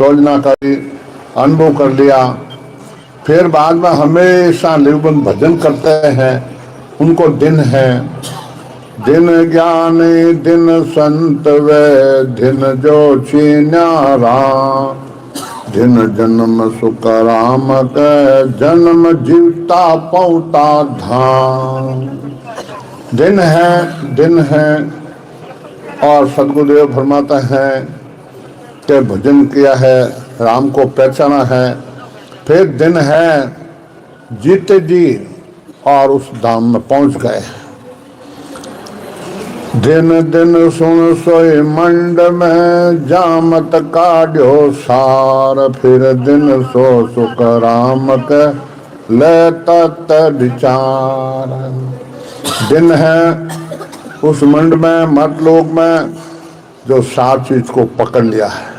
योजना करी, अनुभव कर लिया। फिर बाद में हमेशा निर्बंध भजन करते हैं, उनको दिन है। दिन ज्ञानी दिन संत वे दिन जो न्यारा, दिन जन्म सुख राम के जन्म जीवता पौता धाम। दिन है। और सदगुरुदेव फरमाते हैं कि भजन किया है, राम को पहचाना है। फिर दिन है, जीते जी और उस धाम में पहुंच गए। दिन दिन सुन सोई मंड में जामत काढ़ो सार, फिर दिन सो सुख राम के ले तत् विचार। दिन है उस मंड में, मतलोक में, जो सात चीज को पकड़ लिया है।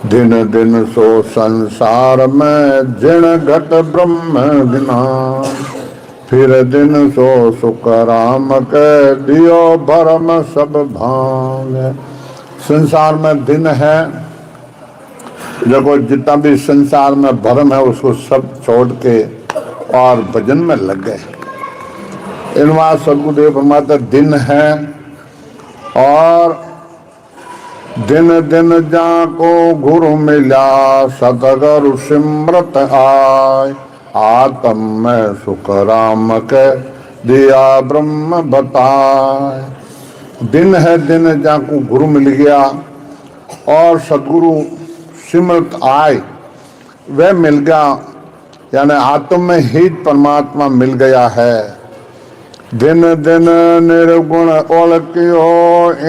दिन दिन सो संसार में जिण घट ब्रह्म ज्ञान, फिर दिन सो सुख राम के दियो भरम सब भांग। संसार में दिन है, देखो जितना भी संसार में भरम है उसको सब छोड़ के और भजन में लग गए। इनवा सदगुरुदेव फरमाते दिन है। और दिन दिन जाको गुरु मिला, सतगुरु सिमरत आय, आत्म में सुख राम के दिया ब्रह्म बताए। दिन है, दिन जाको गुरु मिल गया और सदगुरु सिमरत आय, वह मिल गया, यानी आत्म में ही परमात्मा मिल गया है। दिन दिन निर्गुण ओलकियो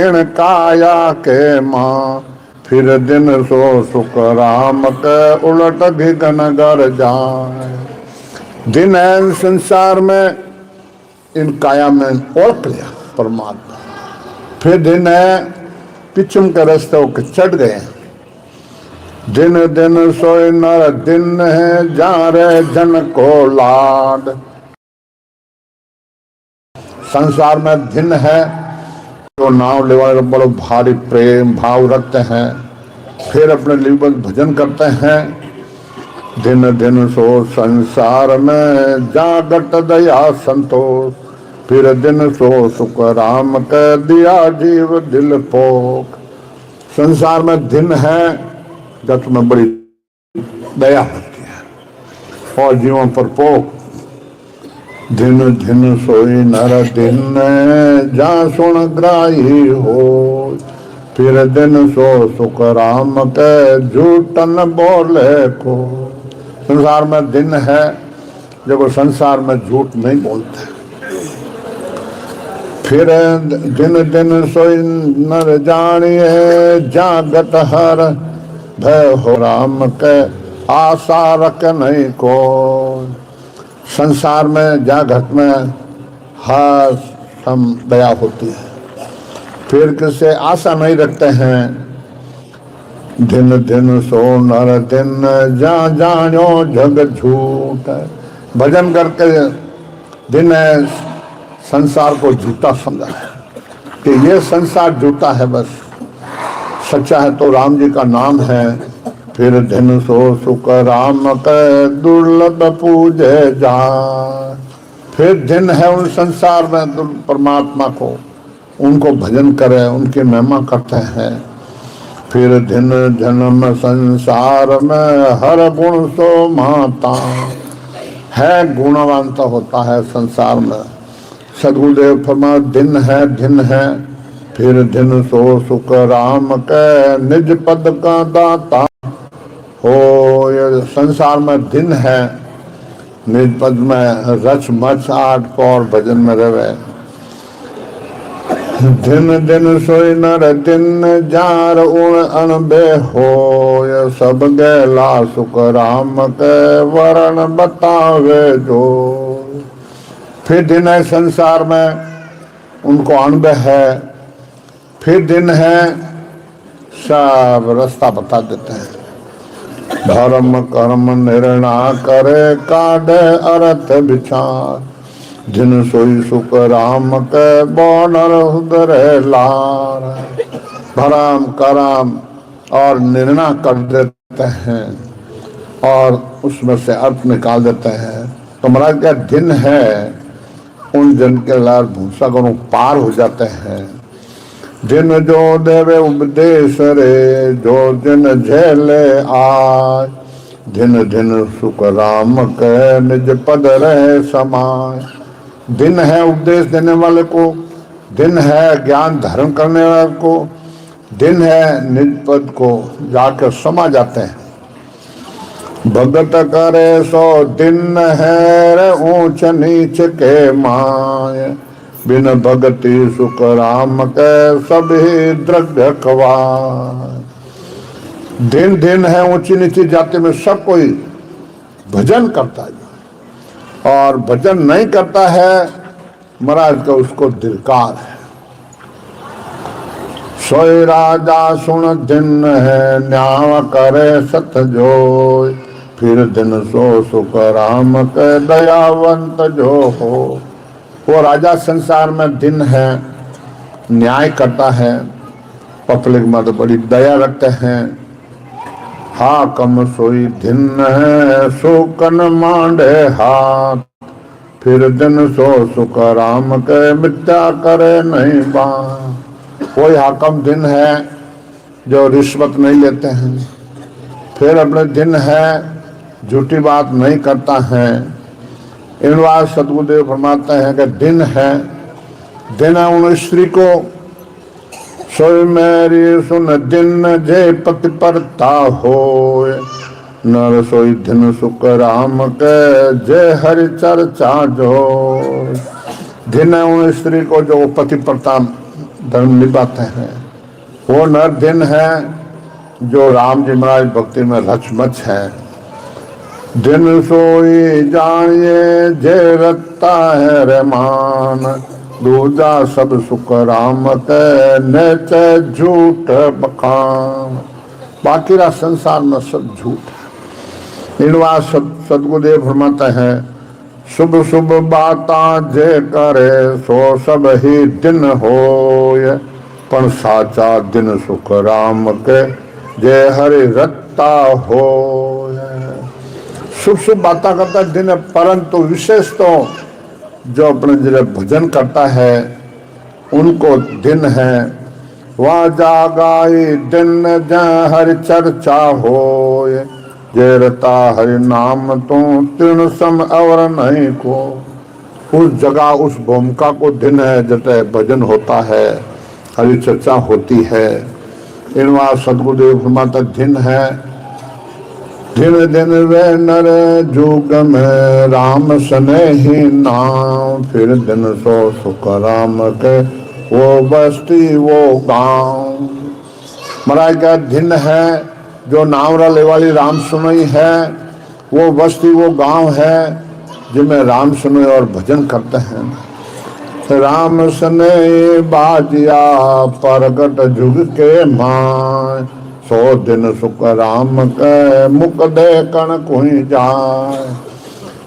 इन काया के माँ, फिर दिन सो सुख राम के उलट भिगन गर जाए। दिन है संसार में, इन काया में ओलक लिया परमात्मा। फिर दिन है पिछम के रास्ते होकर चढ़ गए। दिन दिन सोए नर दिन है, जा रे जन को लाड। संसार में दिन है, तो नाव ले वाले बड़ो भारी प्रेम भाव रखते हैं, फिर अपने लिवल भजन करते हैं। दिन दिन सो संसार में जागट दया संतोष, फिर दिन सो सुख राम के दिया जीव दिल पोक। संसार में दिन है जब तुम्हें बड़ी दया होती है और जीवन पर पोक। दिन दिन सोई नर दिन जा सुन ग्राही हो, फिर दिन सो सुख राम के झूठन बोले को। संसार में दिन है जब संसार में झूठ नहीं बोलते। फिर दिन दिन सोई नर जानिए, जागत हर भय हो राम के आशा रख नहीं को। संसार में जागत में हर सम दया होती है, फिर किसे आशा नहीं रखते हैं। दिन दिन सो नर दिन जा जानो जग झूठ। भजन करके दिन संसार को झूठा समझा है कि ये संसार झूठा है, बस सच्चा है तो राम जी का नाम है। फिर दिन सो सुख राम के दुर्लभ पूजे जा। फिर दिन है उन संसार में परमात्मा को, उनको भजन करे, उनकी महिमा करते हैं। फिर दिन जन्म संसार में हर गुण सो माता है, गुणवंत होता है संसार में। सदगुरुदेव फरमा दिन है। फिर दिन सो सुख राम के निज पद का दाता हो। ये संसार में दिन है, निज पद में रच मच आठ पौर भजन में रहे। दिन दिन सोई नर दिन जार उण अणबे हो, ये सब गेला सुख राम के वरण बतावे जो। फिर दिन है संसार में, उनको अणबे है। फिर दिन है सब रास्ता बता देते हैं। धर्म कर्म निर्णय करे काढ़े अर्थ विचार, जिन सोई सुख राम के बोनर उदरे लार। धर्म कर्म और निर्णय कर देते हैं और उसमें से अर्थ निकाल देते हैं। तो महाराज का दिन है उन जन के लाल भूसागरों पार हो जाते हैं। दिन जो देवे उपदेश रे जो दिन झेले आय, दिन दिन सुख राम के निज पद रहे समाय। दिन है उपदेश देने वाले को, दिन है ज्ञान धारण करने वाले को, दिन है निज पद को जाकर समा जाते हैं। भगत करे सो दिन है रे ऊंच नीच के माय, बिन भगति सुख राम के सभी द्रव्य खवाय। दिन दिन है ऊंची नीची जाति में सब कोई भजन करता है और भजन नहीं करता है महाराज का उसको धिक्कार है। सोई राजा सुन दिन है न्याय करे सत जोय, फिर दिन सो सुख राम के दयावंत जो हो। वो राजा संसार में दिन है न्याय करता है, पब्लिक में तो बड़ी दया रखते हैं। हा कम सोई दिन है सुकन मांडे हाथ, फिर दिन सो सुख राम के मिथ्या करे नहीं बात। कोई हाकम दिन है जो रिश्वत नहीं लेते हैं, फिर अपने दिन है झूठी बात नहीं करता है। इन बात सतगुरुदेव फरमाते हैं कि दिन है उन स्त्री को सोई मेरी सुन दिन जे पति परता हो, नर सोई दिन सुख राम के जय हरि चर्चा जो। दिन है उन स्त्री को जो पति परता धर्म निभाते हैं। वो नर दिन है जो राम जी महाराज भक्ति में रचमच है। दिन सोई जानिए जे रखता है रहमान, दूजा सब सुख राम के नेच झूठ बखान। बाकी रा संसार में सब झूठ है। इन बात सतगुरुदेव फरमाते हैं, शुभ शुभ बाता जे करे सो सब ही दिन होय, पण साचा दिन सुख राम के जे हरि रत्ता होय। शुभ शुभ बाता करता दिन है, परंतु विशेष तो जो अपने जब भजन करता है उनको दिन है। वह जागाई दिन जहाँ हरि चर्चा होय, जे रता हरि नाम तो तीर्ण सम और नहीं को। उस जगह उस भूमिका को दिन है जटे भजन होता है, हरि चर्चा होती है। इन बात सतगुरुदेव फरमाता दिन है। दिन दिन वे नर जुग में राम सने ही नाम, फिर दिन सो सुख राम के वो बस्ती वो गांव। महाराज का दिन है जो नाम रले वाली राम सुनई है, वो बस्ती वो गांव है जिनमें राम सुनई और भजन करते हैं। राम सने बाजिया परगट जुग के मान, सो दिन सुख राम के मुख दे कण कोई जाए।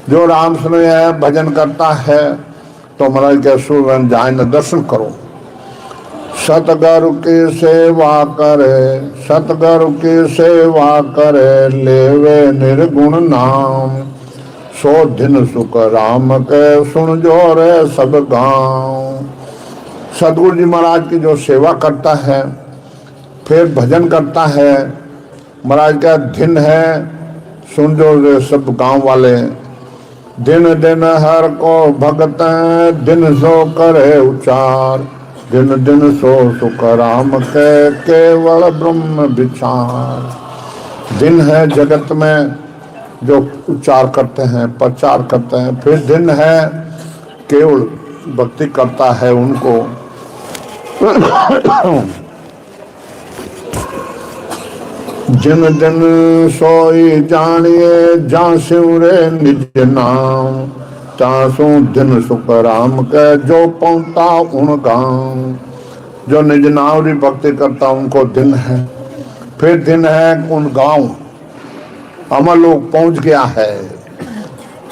जो राम सुने है भजन करता है तो महाराज के सुरवन जाए न दर्शन करो। सतगुरु की सेवा करे, सतगुरु की सेवा करे, लेवे निर्गुण नाम, सो दिन सुख राम के सुन जो रे सब गाँव। सतगुरु जी महाराज की जो सेवा करता है फिर भजन करता है, महाराज का दिन है सुन जो रे सब गांव वाले। दिन दिन हर को भगत दिन सो करे उचार, दिन दिन सो सुख राम के केवल ब्रह्म विचार। दिन है जगत में जो उच्चार करते हैं प्रचार करते हैं, फिर दिन है केवल भक्ति करता है उनको। जिन दिन सोई जानिए जहाँ सिवरे निज नाम, तासु दिन सुख राम के जो पहुंचा उन गाँव। जो निज नाम री भक्ति करता उनको दिन है। फिर दिन है उन गाँव अमर लोग पहुंच गया है।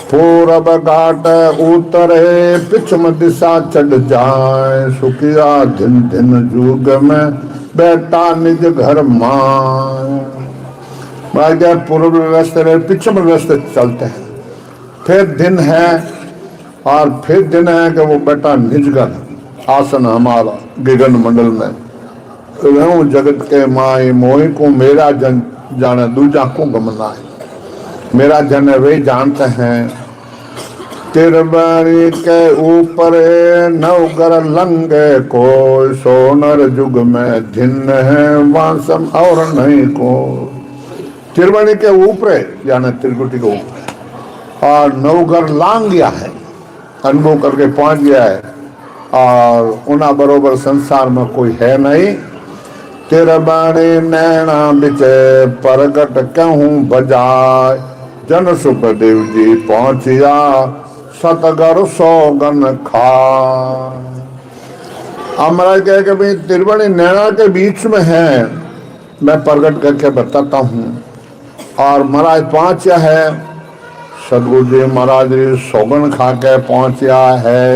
पूरब घाट उतरे पिछम दिशा चढ़ जाए, सुखिया दिन दिन जुग में बेटा निज घर माए। क्या पूर्व व्यवस्था पश्चिम व्यवस्था चलते हैं। फिर दिन है और फिर दिन है कि वो बेटा निज घर आसन हमारा गगन मंडल में रहूं जगत के माए मोहि को मेरा जन जाने दूजा को गमनाए। मेरा जन वे जानते हैं तिरबरी के ऊपर नवगर लंगे को सोनर जुग में धिन्न है वासम और नहीं को। तिरबरी के ऊपर यानी त्रिकुटी के ऊपर और नवगर लांग गया है, अनुभव करके पहुंच गया है और उना बरोबर संसार में कोई है नहीं। तिरबरी नैना बिचे परगट कहूं बजाय जन सुखदेव जी पहुंचिया सतगर सौगन खा। हमारा कह के भाई त्रिवेणी नैना के बीच में है, मैं प्रकट करके बताता हूँ। और महाराज पहुंचा है, सदगुरु जी महाराज जी सौगन खा के पहुंचा है।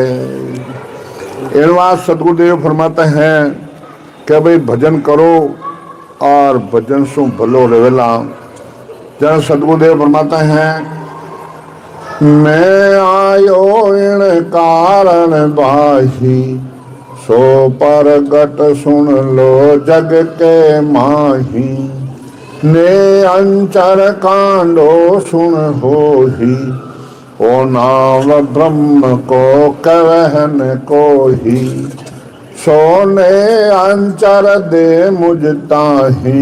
इन बात सदगुरुदेव फरमाते हैं कि भाई भजन करो और भजन सु भलो रेवेला। जन सदगुरुदेव फरमाते हैं मैं आयो इन कारण बाही सो परगट सुन लो जग के माही। ने अंचर कांडो सुन हो ही ओ नाम ब्रह्म को कहन को ही। सोने अंचर दे मुझ ताही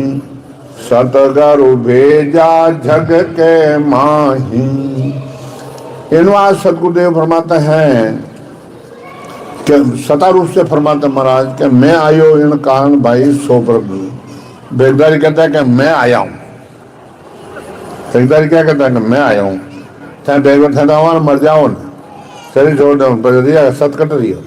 सतगुरु भेजा जग के माही। इन बात सदगुरुदेव फरमाते हैं कि सता रूप से फरमाते महाराज कि मैं आयो इन कारण भाई सो प्रभु। बेगदारी कहता है कि मैं आया हूँ। बेगदारी क्या कहता है कि मैं आया हूँ। चाहे बेगदार थे तो मर जाओ न, शरीर छोड़ दो, सत कट रही हो।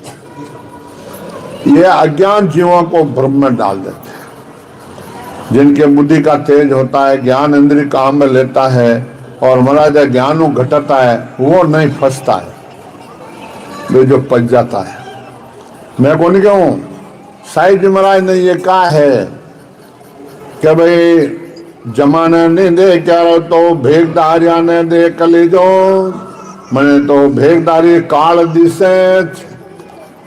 ये अज्ञान जीवों को भ्रम में डाल देते हैं। जिनके बुद्धि का तेज होता है, ज्ञान इंद्रिय काम में लेता है और महाराज ज्ञान घटता है, वो नहीं फंसता है, वे जो पच जाता है। मैं को नहीं कहूँ, साईं जी महाराज ने ये कहा है कि भाई जमाने ने दे क्या तो भेगदारिया ने दे कलेजो। मैंने तो भेगदारी काल दिसे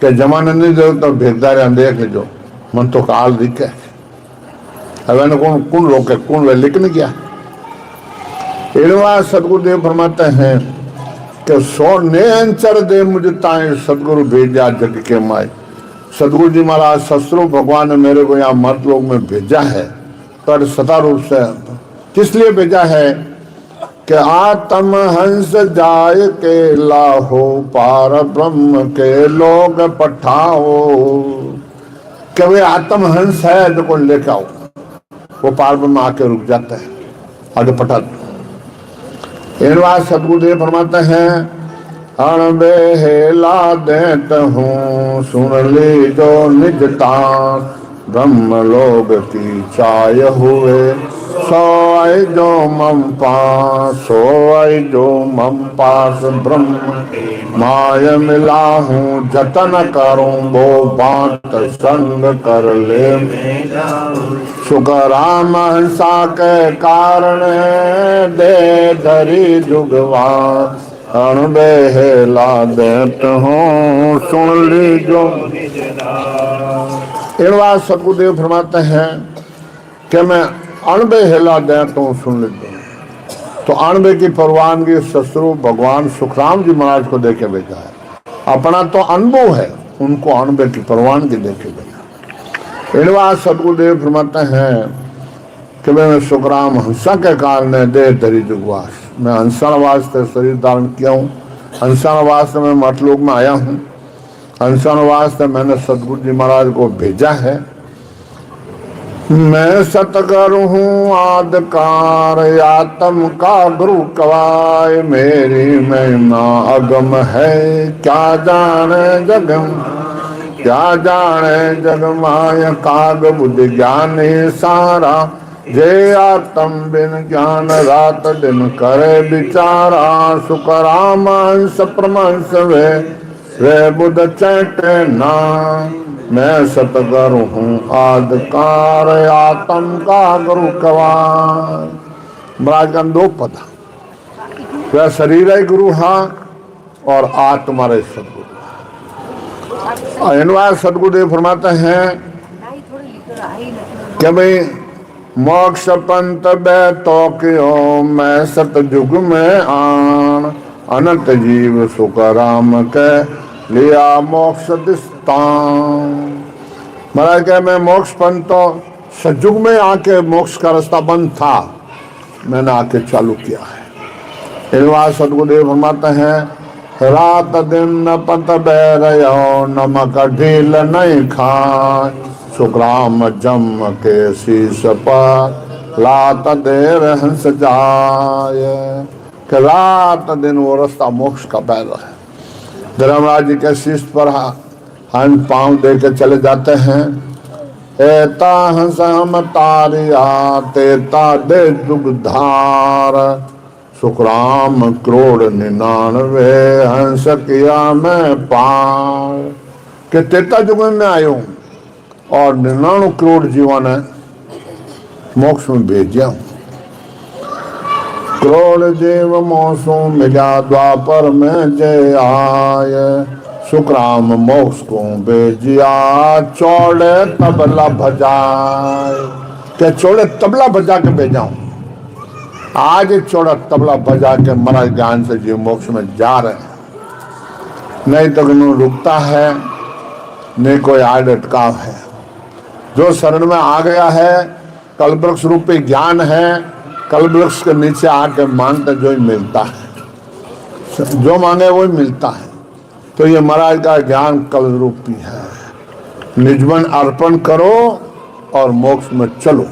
के जमाने नहीं दे तो भेगदारिया देख लीजो, मन तो काल दिखे। अब कौन कौन रोके, कौन वे लिख नहीं किया। सदगुरुदेव फरमाते हैं कि सो ने अंचर दे मुझे ताए सदगुरु भेजा जग के माए। सदगुरु जी महाराज शस्त्रों भगवान ने मेरे को यहाँ मर्द लोग में भेजा है, पर सता रूप से किस लिए भेजा है कि आत्म हंस जाय के लाहो पार ब्रह्म के लोग पठाओ। कि वे आत्म हंस है जो को लेकर आओ, वो पार ब्रह्म आके रुक जाता है, आगे पठा दो। इन बात सदगुरुदेव फरमाते हैं अणबेला देत हूँ सुन ली जो निजता। ब्रह्म लोग की चाय हुए सोई जो मम पास, सोई जो मम पास ब्रह्म माय मिला हूँ। जतन करूँ वो बात संग कर ले सुखराम हंसा के कारण दे धरी जुगवा। अणबेला देत हूँ सुन ली जो। इन बात सदगुरुदेव फरमाते हैं कि मैं अणबे हिला दे तो सुन लेते हैं। तो अणबे की परवानगी ससुरु भगवान सुखराम जी महाराज को देके भेजा है। अपना तो अनुभव है, उनको अणबे की परवानगी देके भेजा। इन बात सदगुरुदेव फरमाते हैं कि मैं सुखराम हंसा के कारण दे धरी जुगवास। मैं हंसा वास्ते शरीर धारण किया हूँ, हंसा वास्ते मैं मतलोक में आया हूँ, हंसा वास्ते मैंने सदगुरु जी महाराज को भेजा है। मैं सतगुरु हूँ आदकार आत्म का गुरु कवाय। मेरी महिमा अगम है क्या जाने जगम, क्या जाने जग माय। काग बुद्धि ज्ञानी सारा जे आत्म बिन ज्ञान रात दिन करे विचारा। सुखराम हंस प्रमंस वे बुध चैटे ना मैं सतगुरु हूँ आदकार आत्म का गुरु कवार। महाराज का दो पता, वह शरीर है गुरु हाँ और आत्मा रे सदगुरु। इनवार सदगुरुदेव फरमाते हैं कि भाई मोक्ष पंत बैतो क्यों मैं सतयुग में आन अनंत जीव सुख राम के लिया मोक्ष दिस्तान। महाराज कह मैं मोक्ष पंथ तो सतयुग में आके मोक्ष का रास्ता बंद था, मैंने आके चालू किया है। इन बार सदगुरुदेव फरमाते हैं रात दिन पंथ बैरयो नमक ढील नहीं खाए सुग्राम जम के शीश पर लात देर हंस जाए। कि रात दिन वो रास्ता मोक्ष का पैर है। धर्मराज जी के शीश पर हंस पांव दे के चले जाते हैं। एता हंस हम तारिया तेता दे दुग्धार सुखराम करोड़ 99 हंस किया मैं पार। के तेता जुग में आयो और 99 करोड़ जीवन है मोक्ष में भेजा। करोड़ जीव मोसो मिला द्वापर में जय आय सुखराम मोक्ष को भेजिया चौड़े तबला बजाए। के चौड़े तबला बजा के भेजाऊं। आज चौड़ा तबला बजा के महाराज ज्ञान से जीव मोक्ष में जा रहे हैं। नहीं तो रुकता है, नहीं कोई आड़ अटकाव है। जो शरण में आ गया है, कल्पवृक्ष रूपी ज्ञान है, कल्पवृक्ष के नीचे आके मांगते जो ही मिलता है, जो मांगे वही मिलता है। तो ये महाराज का ज्ञान कल रूपी है। निजमन अर्पण करो और मोक्ष में चलो।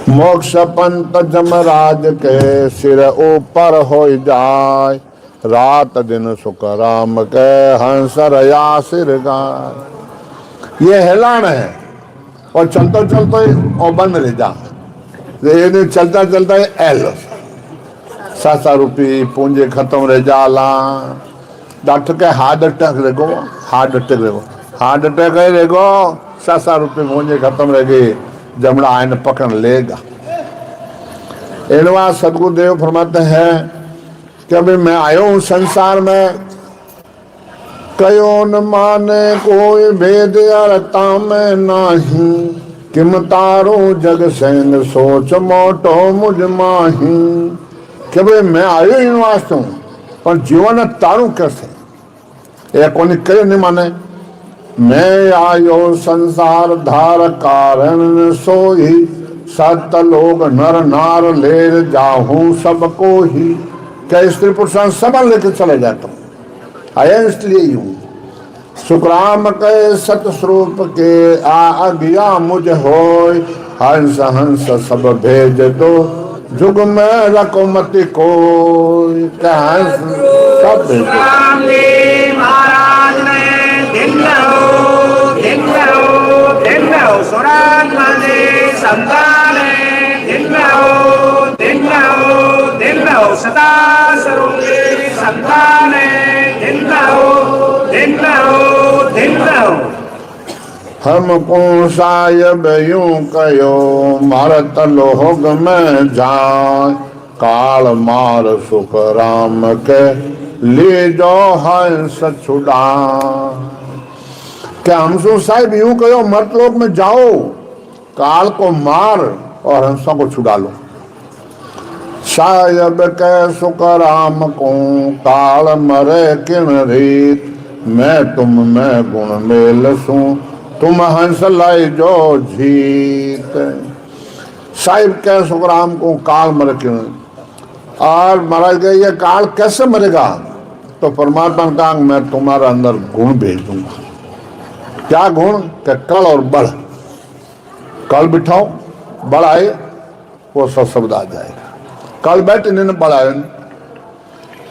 मोक्ष पंत जमराज के सिर ऊपर हो जाए रात दिन सुख राम के हंस रया सिर गाय। ये हेलान है और चलते चलते और बंद रह जा। ये चलता चलता एल 700 रुपये पूंजी खत्म रह जाला। डॉक्टर के हार्ट अटैक रेगो, हार्ट अटैक रेगो, हार्ट अटैक है रेगो 700 रुपये पूंजी खत्म रह गई। जमड़ा आयन पकड़ लेगा। इनवा सदगुरुदेव फरमाते हैं कि अभी मैं आयो हूं संसार में, कयो न माने कोई भेद अरता में नाही किम तारो जग सैन सोच मोटो मुझ माही। कि भाई मैं आयो इन वास्तु पर जीवन तारू कैसे ये कोई कयो नहीं माने। मैं आयो संसार धार कारण सोई सत लोग नर नार ले जाऊं सबको ही। क्या स्त्री पुरुष सब लेके चले जाता हूँ, आया इसलिए ही हूँ। सुखराम के सत स्वरूप के आ गया मुझ होय हंस हंस सब भेज दो जुग में रखो मति कोई। क्या हंस सब भेज दो। महाराज ने दिन सदा स्वरूपी संताने दिन हमको सायब यूं कयो मारत लोग में जाए काल मार सुख राम के ले जाओ हंस छुड़ा। क्या हमसो साहिब यूं कहो मरत लोग में जाओ, काल को मार और हंसों को छुड़ा लो। सायब के सुख राम को काल मरे किन रीत मैं तुम में गुण मेल सू तुम हंस लाई जो जीत। साहिब के सुख राम को काल मरे किन। और महाराज गए ये काल कैसे मरेगा? तो परमात्मा का मैं तुम्हारे अंदर गुण भेज दूंगा। क्या गुण? कि कल और बल। कल बिठाओ, बल आए वो सब शब्द आ जाएगा। कल बैठ इन्हें बल आए,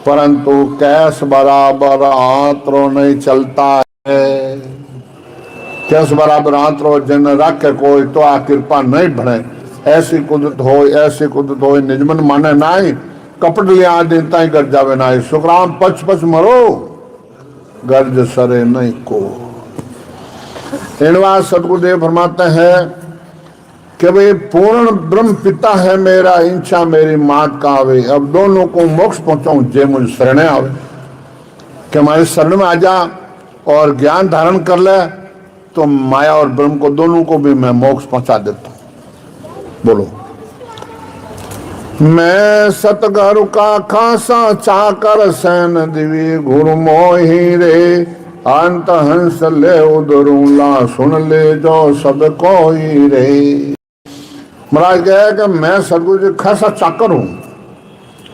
परंतु कैस बराबर आंतरो नहीं चलता है। कैस बराबर आंतरो जन रख कोई तो आ कृपा नहीं बने। ऐसी कुदरत हो निजमन माने नाई कपट लिया देता ही कर जावे नाई। सुखराम पच पच मरो गर्ज सरे नहीं को। इनवा सतगुरुदेव फरमाते हैं कि भाई पूर्ण ब्रह्म पिता है मेरा, इच्छा मेरी मात का आवे। अब दोनों को मोक्ष पहुंचाऊं जे मुझे शरण आवे, कि हमारे शरण में आ जा और ज्ञान धारण कर ले, तो माया और ब्रह्म को दोनों को भी मैं मोक्ष पहुंचा देता हूं। बोलो। मैं सतगुरु का खासा चाकर सैन दिवी गुरु मोही रे, अंत हंस ले उदरूला सुन ले जो सब कोई रे। महाराज कहे कि मैं सतगुरु जी खासा चाकर हूं,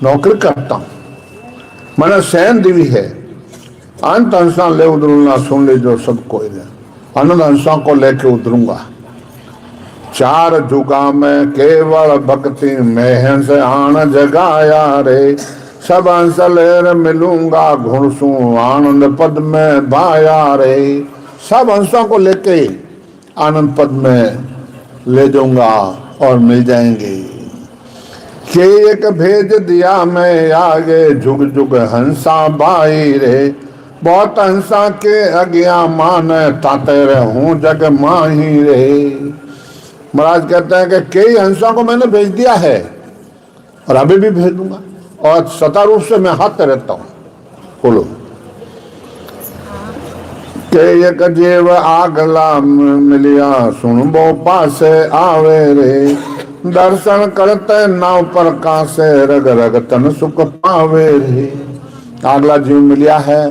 नौकरी करता हूं, मैंने सैन दिवी है, अंत हंसा ले उदरूला सुन ले जो सब कोई रे। अनंत हंसा को लेके उतरूंगा। चार जुगा में केवल भक्ति में हंस आन जगाया रे, सब हंस लेर मिलूंगा घुड़सू आनंद पद में भाया रे। सब हंसों को लेके आनंद पद में ले जाऊंगा और मिल जाएंगे। के एक भेज दिया मैं आगे, जुग जुग हंसा भाई रे। बहुत हंसा के अज्ञा मान ताते रहूं जग माही रे। महाराज कहते हैं कि कई हंसों को मैंने भेज दिया है और अभी भी भेज दूंगा, और सता रूप से मैं हाथ रहता हूं। बोलो। के एक जीव आगला मिलिया सुनबो पासे आवे रे, दर्शन करते नाव पर कासे रग रग तन सुख पावे रे। अगला जीव मिलिया है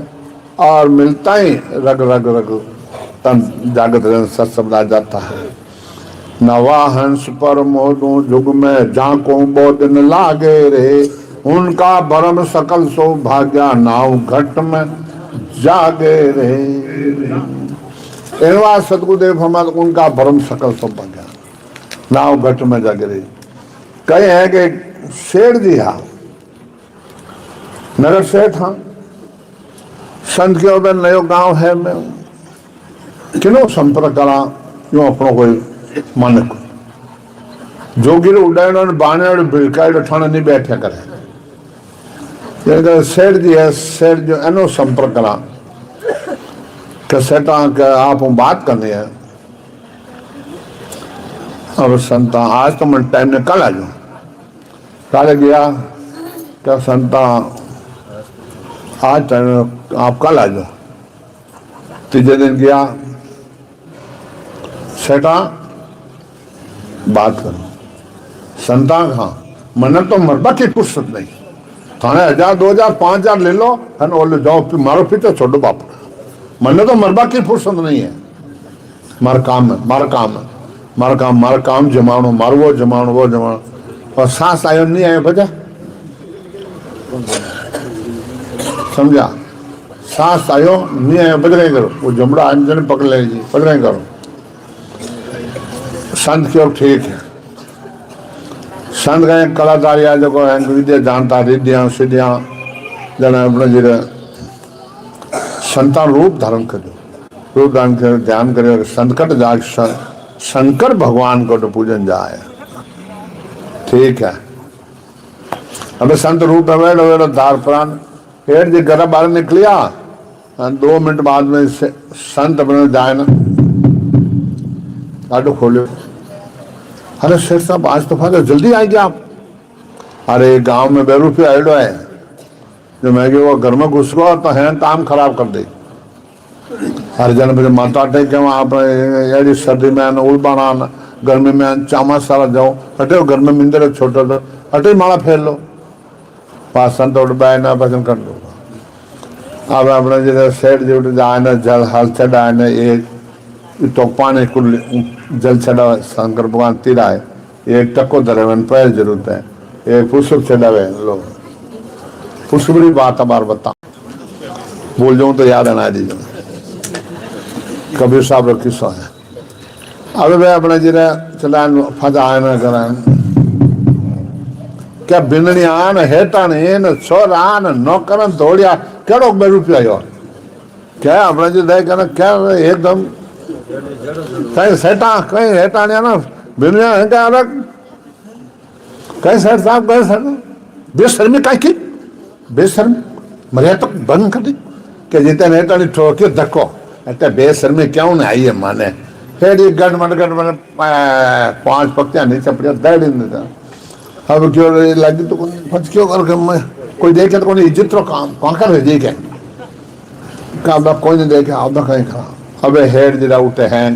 और मिलता ही रग रग रग तन जागृत सत्संग आ जाता है। नवा हंस पर मोदू जुग में जाको बो दिन लागे रे, उनका भरम सकल सौभाग्य नाव घट में जागे रे। इनवा सतगुरुदेव हमारे उनका भरम सकल सौभाग्य नाव घट में जागे रे। कहे हैं कि शेठ जी हाँ, नगर सेठ हाँ, संत के उधर नयो गांव है, मैं किनो संपर्क करा यूं अपनो कोई मानक जोगिर उड़ाण बाणे बिलकाई ठाणे नहीं बैठा करे। सेठ जी है, सेठ जो एनो संपर्क करा कि सेठा के आप बात करनी है। अब संता आज तो मैं टाइम ने कल आ जाऊं, कल गया क्या संता आज टाइम आप कल आ जाओ। तीसरे दिन गया, सेठा बात करो। संता हाँ मन तो मरबा की फुर्सत नहीं, थाने 1000 2000 5000 ले लो है ना, ले जाओ मारो पीछे छोड़ो बाप, मन तो मरबा की फुर्सत नहीं है। मार काम है, मार काम है, मार काम जमानो, मार वो जमानो वो जमानो। और सांस आयो नहीं आयो बजा, समझा? सांस आयो नहीं आयो बज करो, वो जमड़ा अंजन पकड़ लेगी, पकड़ करो। संत क्यों ठीक है, संत का कलाकारी आ जो विद्या जानता रिद्धियां सिद्धियां जना अपने जीरे संतान रूप धारण करो, रूप धारण कर ध्यान करे। संकट जाग शंकर भगवान को तो पूजन जाए, ठीक है। अब संत रूप अवेड़ धार प्राण हेठ जी घर बाहर निकलिया, 2 मिनट बाद में संत बने जाए ना आटो खोलो। अरे शेठ साहब आज तो फादर जल्दी आएंगे आप। अरे गांव में बेरूपी आइडो है जो मैं वो घर में घुस गो तो है काम खराब कर दे। हर जन मुझे माता टेक के वहाँ सर्दी में उड़बाना, गर्मी में चामा सारा जाओ, हटे घर में मिंदर छोटा तो हटे माला फेर लो, पास संत उठ बाय ना भजन कर दो। अब अपने जैसे सेठ जी उठ जाए ना, जल हल चढ़ाए ना, एक तो पानी कुल जल चढ़ावे शंकर भगवान तिराए, एक टको धरे पैर जरूरत है, एक पुष्प चढ़ावे लोग। पुष्प बड़ी बात बार बता बोल जाऊं तो याद आना दीजिए, कबीर साहब का किस्सा है। अब वे अपने जिरे चलान फजाए न करान क्या बिंदनी आन हेटा ने छोर आन नौकरन दौड़िया केड़ो ₹2 यो क्या अपने जो दे कहना क्या एकदम कहीं सेटा कहीं हेटा ने ना बिंदनिया है क्या अलग कहीं सेठ साहब कहीं सेठ बेशर्मी काहे की बेशर्मी मर्यादा तक भंग कर दी कि जितने हेटा ने ठोके धक्को अटे बेशर्मी क्यों नहीं आई है माने हेड एक गट मन 5 पक्तियां नीचे पड़िया दर्द नहीं था अब क्यों लगी तो फंस क्यों कर मैं कोई देखे तो कोई इज्जत रो काम कौन कर रहे जी के का कोई नहीं देखे अब कहीं खा अब हेड जरा उठे हैं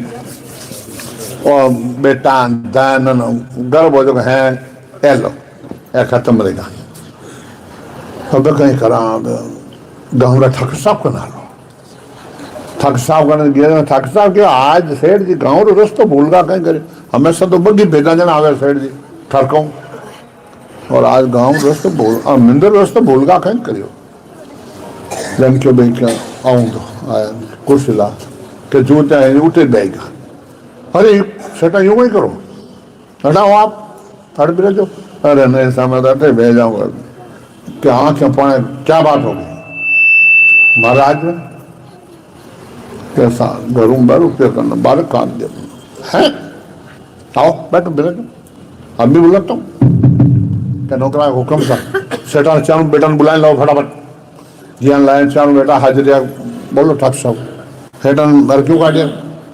और बेटा दान गर्भ हो जो है एलो ए खत्म रहेगा अब कहीं करा गाँव ठक साफ करना लो ठग साफ करने गया ठग साफ के आज सेठ जी गाँव रो रस्तो भूल गा कहीं करे हमेशा तो बगी भेगा जन आवे सेठ जी ठरकाऊं और आज गाँव रस्तो भूल मिंदर रस्तो भूल गा कहीं करियो जन क्यों भाई क्या आऊँ तो आया कुर्सी ला के जूते आए उठे बैगा अरे सेटा यूं ही करो हटाओ आप थर्ड ब्रेक जो अरे नहीं समझ आते भेज जाऊंगा क्या आँखें पाए क्या बात होगी महाराज में कैसा घरों बार उपयोग करना बार काट दे है आओ बैठो बैठो अब भी बुलाता हूँ क्या नौकरा हुक्म था सेटा चारों बेटा बुलाए लाओ फटाफट ज्ञान लाए चारों बेटा हाजिरिया बोलो ठाक साहब सेटा घर क्यों काटे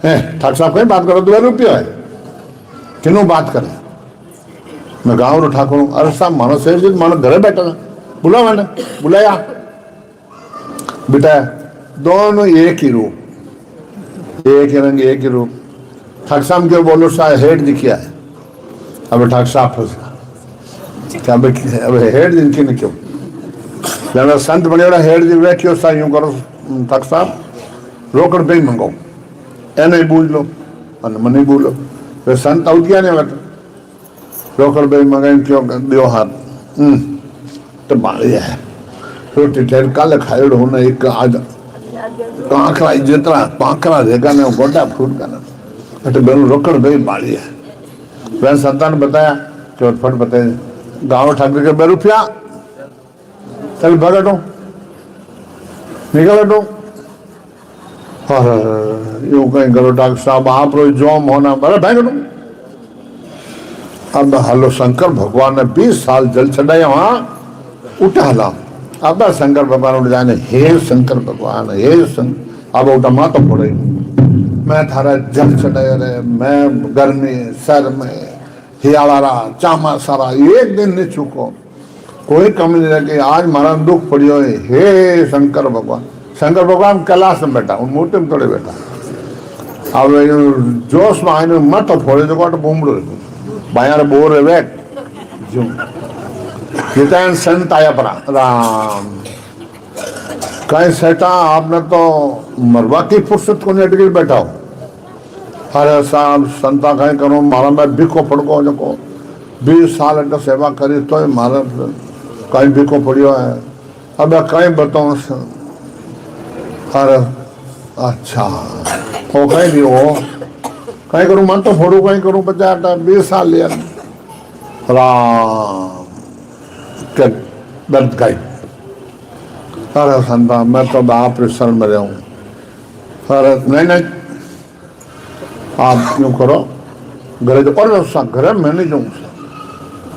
है ठाक साहब कहीं बात करो 2 रुपया है किनों बात करें मैं गाँव रो ठाकुर हूँ अरे साहब मानो सेठ जी मानो घरे बैठा था बुला मैंने बुलाया बेटा दोनों एक ही रूप एक ही रंग एक ही रूप ठाक साहब क्यों बोलो सा हेड दिखिया है अब ठाक साहब फंस गया अब हेड दिन की क्यों जब संत बने हेड दिन वे क्यों सा यूं करो ठाक साहब रोकड़ पे ही मंगाओ ए नहीं बूझ लो मन नहीं बोलो वे संत आउट गया नहीं लगा रोकड़ पे मंगाए क्यों दियो हाथ तो बाड़िया है रोटी ठहर कल खाए होना एक आज कांकरा जितना पांकरा देगा ना गोडा फूट का ना अटे बेनु रोकड़ भाई बाड़ी है वह संतान बताया चोटफट बताए गाँव ठाकुर के 2 रुपया चल भगटो निकल हटो और यूं कहीं करो डॉक्टर साहब आप रोज जोम होना बड़ा भगटो अब हलो शंकर भगवान ने 20 साल जल चढ़ाया वहां उठा हला अब शंकर भगवान उठ जाने हे शंकर भगवान हे शंकर अब उठा माँ तो पड़े मैं थारा जल चढ़ाया रहे मैं गर्मी सर में हियाला रहा चामा सारा एक दिन नहीं चुको कोई कमी नहीं रखी आज मारा दुख पड़ियो है हे शंकर भगवान कैलाश में बैठा उन मूर्ति में थोड़े बैठा अब जोश में आने मत फोड़े जो बूमड़ो बायार बोर है वे जो कितने संत आया परा राम कहीं सेटा आपने तो मरवा की फुर्सत को नेट के बैठा हो अरे साहब संता कहीं करो मारा मैं भिको पड़को जो 20 साल अट सेवा करी तो मारा कहीं भिको पड़ियो है अब कहीं बताओ अरे अच्छा वो कहीं भी हो कहीं करूँ मन तो फोड़ू कहीं करूँ 50-20 साल लिया राम के दर्द गई अरे संता मैं तो आप शरण में रहूं अरे नहीं आप क्यों करो घरे तो और घरे मैं नहीं जाऊँ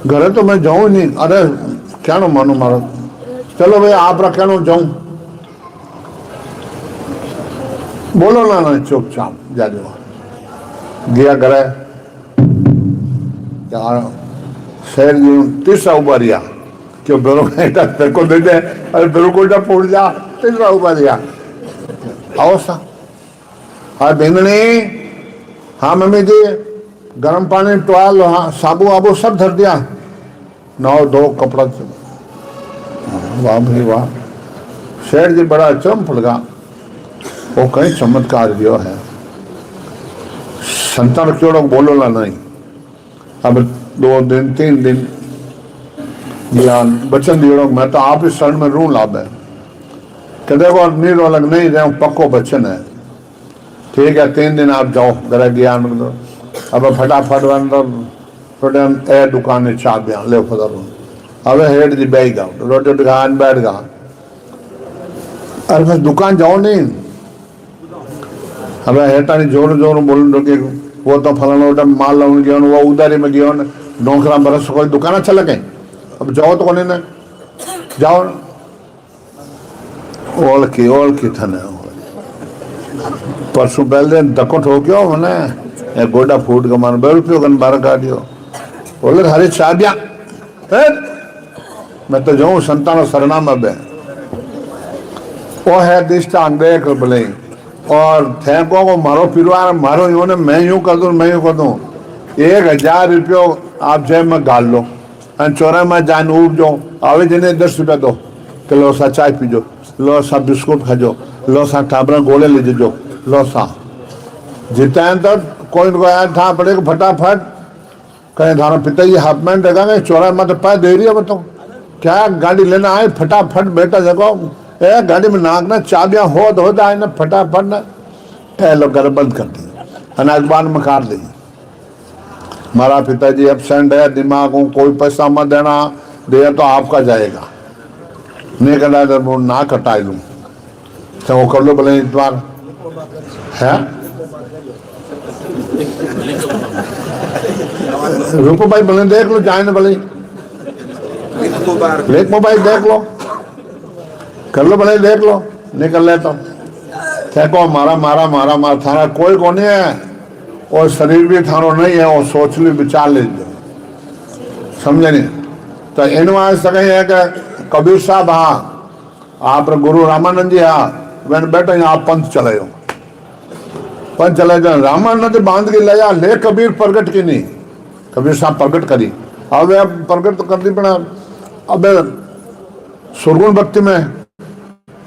घरे तो मैं जाऊँ नहीं अरे क्या नो मानो मारो चलो भाई आप क्या नो जाऊँ बोलो ना चुपचाप जा जाओ गया घरे यार शहर जी 30 उबारिया क्यों बेरो तेरे को दे दे अरे बेरो को फोड़ जा 30 उबारिया आओ सा हाँ बेंगनी हाँ मम्मी जी गर्म पानी टॉयल हाँ साबु आबू सब धर दिया 9-2 कपड़ा वाह भाई वाह शेर जी बड़ा चम पड़गा वो कहीं चमत्कार दियो है संतान क्यों लोग बोलो ना नहीं अब 2 दिन 3 दिन ज्ञान बचन दियो मैं तो आप इस शरण में रू लाभ है कि देखो नीर अलग नहीं रहे पक्को बचन है ठीक है 3 दिन आप जाओ घर ज्ञान अब फटाफट थोड़े ए दुकान में चाह दिया ले फदर अब हेड दी बैठ गया रोटी खान बैठ गया अरे बस दुकान जाओ नहीं अब हेटा नहीं जोर जोर बोल कि वो तो फलाना माल लाने गया वो उधारी में गया नौकरा बरस कोई दुकान अच्छा लगे अब जाओ तो कोने ना जाओ ओल की थने परसों पहले धक्को ठोक्यो मैंने ए गोडा फूट के मन 2 रुपये कन बाहर काटियो बोले हरे चाबिया मैं तो जाऊं संतान सरनाम अब वो है दिष्टान देख बोले और थे को मारो पिरवार मारो यूं ने मैं यूं कर दूं 1000 रुपयो आप जेब में गाल लो और चोरा में जान उब जो आवे जने 10 रुपया दो कि लो सा चाय पीजो लो सा बिस्कुट खाजो लो सा टाबरा गोले ले जो लो सा जितना तो कोई को आया था पड़े फटाफट कहीं थाना पिताजी हाफ मैन रहेगा चोरा में तो पाए दे रही है बताओ क्या गाड़ी लेना आए फटाफट बेटा जगो ए गाड़ी में नाकना चाबियां हो जाए ना फटाफट ना ए लोग घर बंद कर दी अखबार में काट दी हमारा पिताजी एबसेंट है दिमाग को कोई पैसा मत देना दे तो आपका जाएगा नहीं करना तो वो ना कटाई लूँ तो वो कर लो भले इतवार है रुको भाई भले देख लो जाए ना भले लेक मोबाइल देख लो कर लो भले देख लो निकल ले तो देखो मारा थारा कोई को नहीं है और शरीर भी थारो नहीं है और सोच ली विचार लीजिए समझे नहीं तो इन वास्ते कहीं है कि कबीर साहब हाँ आप गुरु रामानंद जी हाँ मैंने बैठो यहाँ पंथ चले हो पंथ चले जाओ रामानंद बांध के ले ले कबीर प्रगट की नहीं कबीर साहब प्रगट करी अब प्रगट तो कर दी पड़ा अब सुरगुण भक्ति में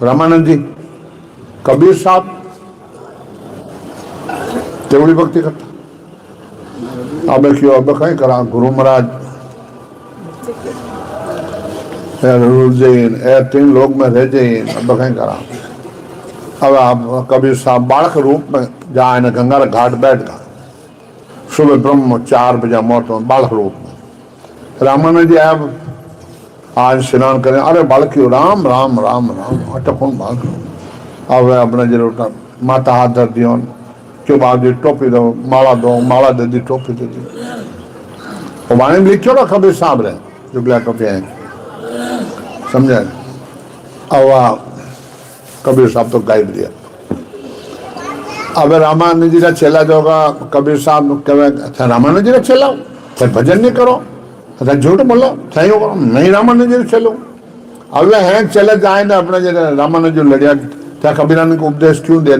रामानंद जी कबीर साहब तेवड़ी भक्ति करता अब क्यों अब कहीं करा गुरु महाराज जैन 3 लोग में रह जाइए अब कहीं करा अब आप कबीर साहब बालक रूप में जाए न गंगा घाट बैठ गए सुबह ब्रह्म 4 बजे मौत बालक रूप में रामानंद जी अब आज स्नान करें अरे बालकियों राम राम राम राम अटकून बालक अब अपने जरूर माता हाथ धर दियो क्यों बाप जी टोपी दो माला दे दी टोपी दे दी और वाणी में लिखो ना कबीर साहब रहे जो ब्लैक टोपी है समझे अब कबीर साहब तो गायब दिया अब रामानंद जी का चेला जो होगा कबीर साहब कहे रामानंद जी का चेला फिर भजन नहीं करो झूठ बोलो सही हो करो नहीं रामानंद जी चलो अब है चले जाए ना अपने रामानंद जी लड़िया क्या कबीरानंद को उपदेश क्यों दिया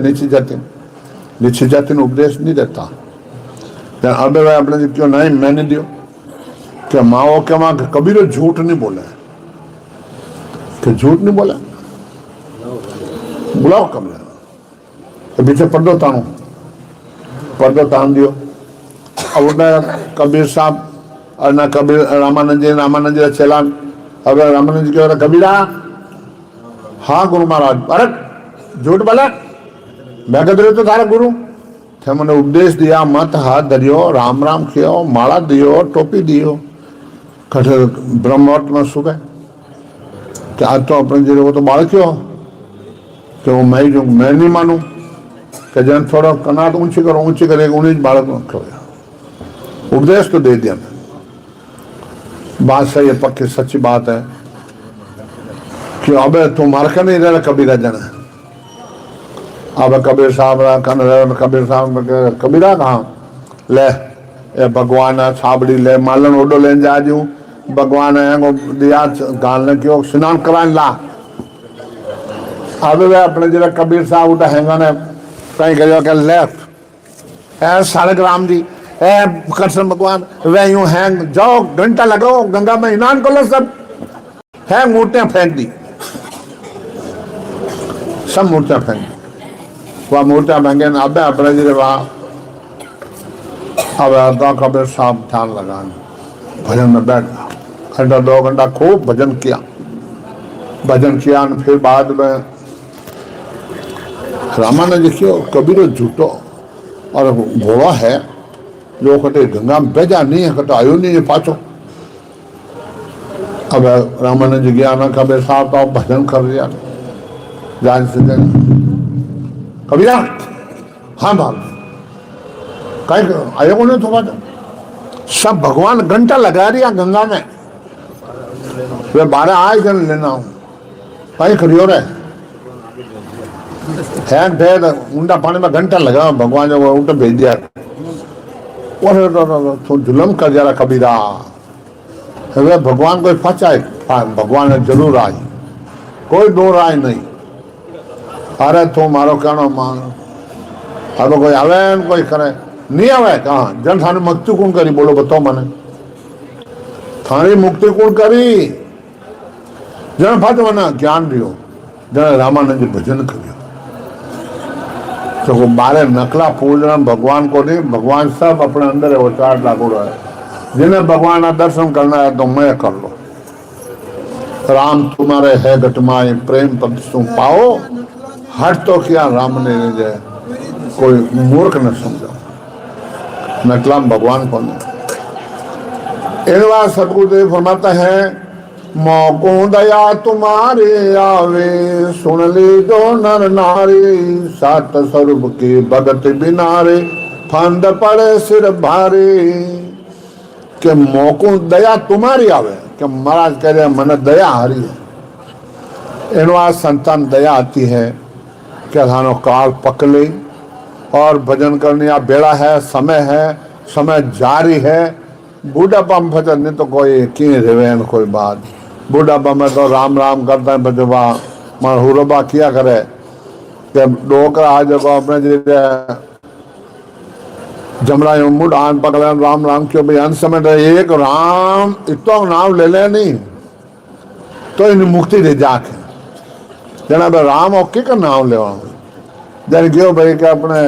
नीचे जाति ने उपदेश नहीं देता अब वह अपने क्यों नहीं मैंने दियो क्या माओ क्या माँ कबीर झूठ नहीं बोला कि झूठ नहीं बोला बुलाओ कबीर तो पीछे पर्दो तान दियो अब कबीर साहब और ना कबीर रामानंद जी का चेला अब रामानंद जी कह रहा कबीरा हाँ गुरु महाराज अरे झूठ बोला मैं कह तो थारा गुरु थे मैंने उपदेश दिया मत हाथ धरियो राम राम कियो माला दियो टोपी दियो कठिन ब्रह्मोट में सुबह क्या तो अपने जी वो तो बाल क्यों कि वो मैं नहीं मानू कि जन थोड़ा कनाट ऊंची करेगा उन्हीं बालक में उपदेश तो दे दिया बात सही है पक्की सच्ची बात है कि अब तुम मार कर नहीं रहा कबीरा जन अब कबीर साहब कबीर साहब कबीरा कहाँ ले ये भगवान छाबड़ी ले मालन ओडो लेन जा जू भगवान है दिया गालने क्यों स्नान कराने ला अब वे अपने जरा कबीर साहब उठा हैंगा ने कहीं कहो के लेफ्ट ए सालग्राम जी ए कृष्ण भगवान वे यूं हैंग जाओ घंटा लगाओ गंगा में स्नान कर लो सब है मूर्तियां फेंक दी सब मूर्तियां फेंक दी वह मूर्तियां फेंके अब अपने जी वहाँ अब कबीर साहब ध्यान लगाने भजन में बैठ गया 2 घंटा खूब भजन किया फिर बाद में रामानंद जी क्यों कबीर झूठो और भोला है जो कटे गंगा में बेजा नहीं है कटे आयो नहीं है पाचो अब रामानंद जी गया ना कबीर साहब तो भजन कर दिया जान से कबीरा हाँ बाप कहीं आयो नहीं थोड़ा सब भगवान घंटा लगा दिया गंगा में वे 12 आए जन लेना हूं कहीं करियो रे हैंड थे तो ऊंडा पानी में घंटा लगा भगवान जो ऊँट भेज दिया तो जुलम कर जा रहा कबीरा હવે ભગવાન કોઈ ફચાય ભગવાન જરૂર આય કોઈ દો રાય નહીં અરે તું મારો કહેણો માન હવે કોઈ આવે ને કોઈ કરે નહીં આવે કहा જન થાને મુક્તિ કોણ કરી બોલો બતાવો મને થારી મુક્તિ કોણ કરી જન ફાટ મને જ્ઞાન રહ્યો જને રામાનંદ ભજન કર્યું तो वो बारे नकला पूजना भगवान को नहीं भगवान सब अपने अंदर है वो चार लागू रहा है जिन्हें भगवान का दर्शन करना है तो मैं कर लो राम तुम्हारे है घटमाए प्रेम पद तुम पाओ हट तो क्या राम ने जाए कोई मूर्ख न समझो नकला भगवान को नहीं इन बार सतगुरुदेव फरमाता है मौको दया तुम्हारे आवे सुन ली जो नर नारी सात स्वरूप के भगत बिनारे फंद पड़े सिर भारी के मौको दया तुम्हारी आवे कि महाराज कह रहे मन दया हारी है इन बार संतान दया आती है क्या थानो काल पकले और भजन करने या बेड़ा है समय जारी है बूढ़ापा में भजन नहीं तो कोई की रेवे कोई बात बूढ़ापा में तो राम राम करता है बजवा मन हुरबा किया करे कि डोकरा आज अपने जी जमरा मुड आन पकड़े राम राम क्यों भाई अंत समय एक राम इतो नाम ले ले नहीं तो इन मुक्ति दे जाके जना भाई राम और के नाम ले जन क्यों भाई के अपने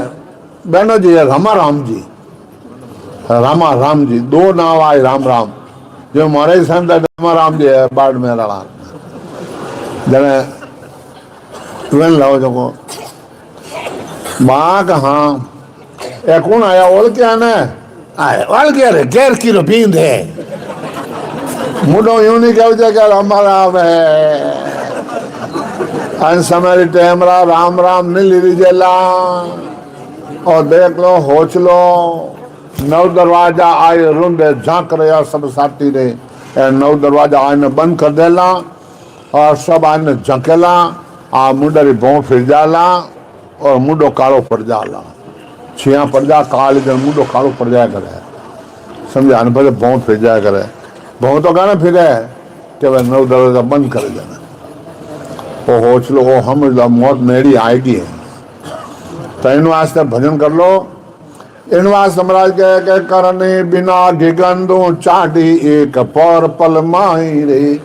बहनों जी रमा राम जी रामा राम जी दो नाम आए राम राम जो मारे संत रामा राम जी है बाढ़ में रहा जने ट्रेन लाओ जो माँ कहाँ ए कौन आया ओल क्या ना आए ओल क्या रे गैर की पींद है मुडो यूं नहीं कहते क्या रामा राम है अन समय टाइम राम राम नहीं ली लीजिएला और देख लो होच लो नौ दरवाजा आए रुंदे झांक रहा सब साथी रे नौ दरवाजा आने बंद कर देला और सब आने झंकेला आ मुंडरी भों फिर जाला और मुंडो कालो पड़ जाला छिया पड़ जा काल इधर मुंडो कालो पड़ जाया करे समझा न भले भों फिर जाया करे भों तो गाना फिर है कि वह नौ दरवाजा बंद कर देना वो होच लो वो हम मौत नेड़ी आएगी तो इन वास्ते भजन कर लो इन वास्ते महाराज के करने बिना गिगंदो चाटी एक पौर पल माही रे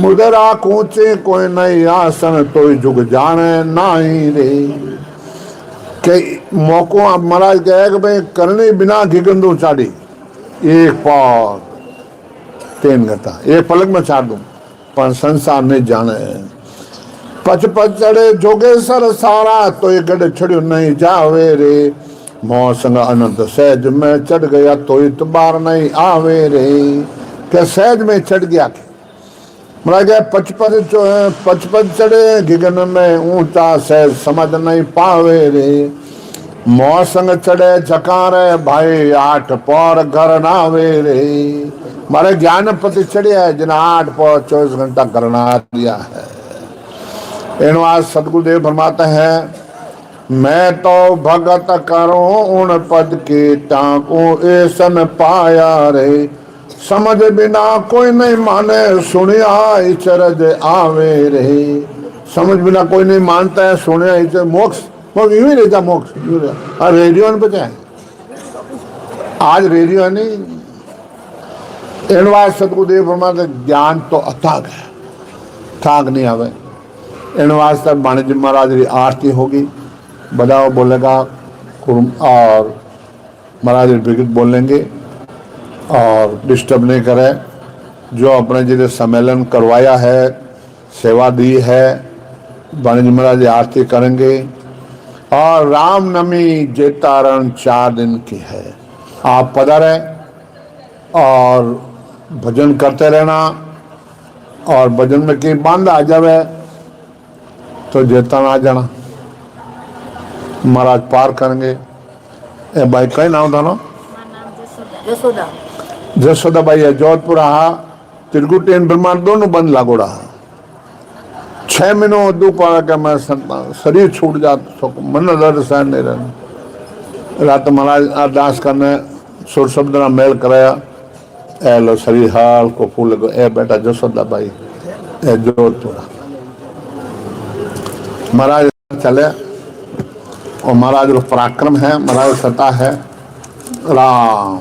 मुदरा कूचे कोई नहीं आसन तो जुग जाने नाही रे के मौको आप महाराज कहे कि भाई करने बिना गिगंदो चाटी एक पौर तीन घटा एक पलक में चाट दूं पर संसार नहीं जाने पच पच चढ़े जोगे सर सारा तो ये गढ़ छड़ियो नहीं जावे रे मोह संग अनंत सहज में चढ़ गया तो इतबार नहीं आवे रे क्या सहज में चढ़ गया मरा गया पचपच चढ़े गिगन में ऊंचा सहज समझ नहीं पावे रे मोह संग चढ़े चकारे भाई आठ पौर घर नावे रे मारे ज्ञान पति चढ़िया है जिन्हें 8 पौर 24 घंटा करना दिया है इन सतगुरुदेव फरमाते हैं मैं तो भगत करूं उन पद के टाकू ऐसन पाया रे समझ बिना कोई नहीं माने सुनिया इचरज आवे रे समझ बिना कोई नहीं मानता है सुनिया इचर मोक्ष मोक्ष यूं ही रहता मोक्ष और रेडियो में बचा आज रेडियो नहीं इन बात सतगुरुदेव फरमाते ज्ञान तो अथाग है थाक नहीं आवे इन वास्ते वाणिज्य महाराज की आरती होगी बजाओ बोलेगा और महाराज विगत बोलेंगे और डिस्टर्ब नहीं करे जो अपने जिसे सम्मेलन करवाया है सेवा दी है वाणिज्य महाराज आरती करेंगे और रामनवमी जेतारण 4 दिन की है आप पधारे और भजन करते रहना और भजन में कहीं बांध आ जावे तो जेता आ जाना महाराज पार करेंगे ए भाई कई नाम था ना जसोदा जसोदा भाई है जोधपुर हा तिरकुटी ब्रह्मांड दोनों बंद लागू रहा 6 महीनों उदू पा के मैं शरीर छूट जाता मन दर्द सहन नहीं रहना। रात महाराज अरदास करने सुर शब्द ना मेल कराया, ए लो शरीर हाल को फूल लगो, ए बेटा जसोदा भाई ए जो थोड़ा महाराज चले। और महाराज पराक्रम है, महाराज सता है राम।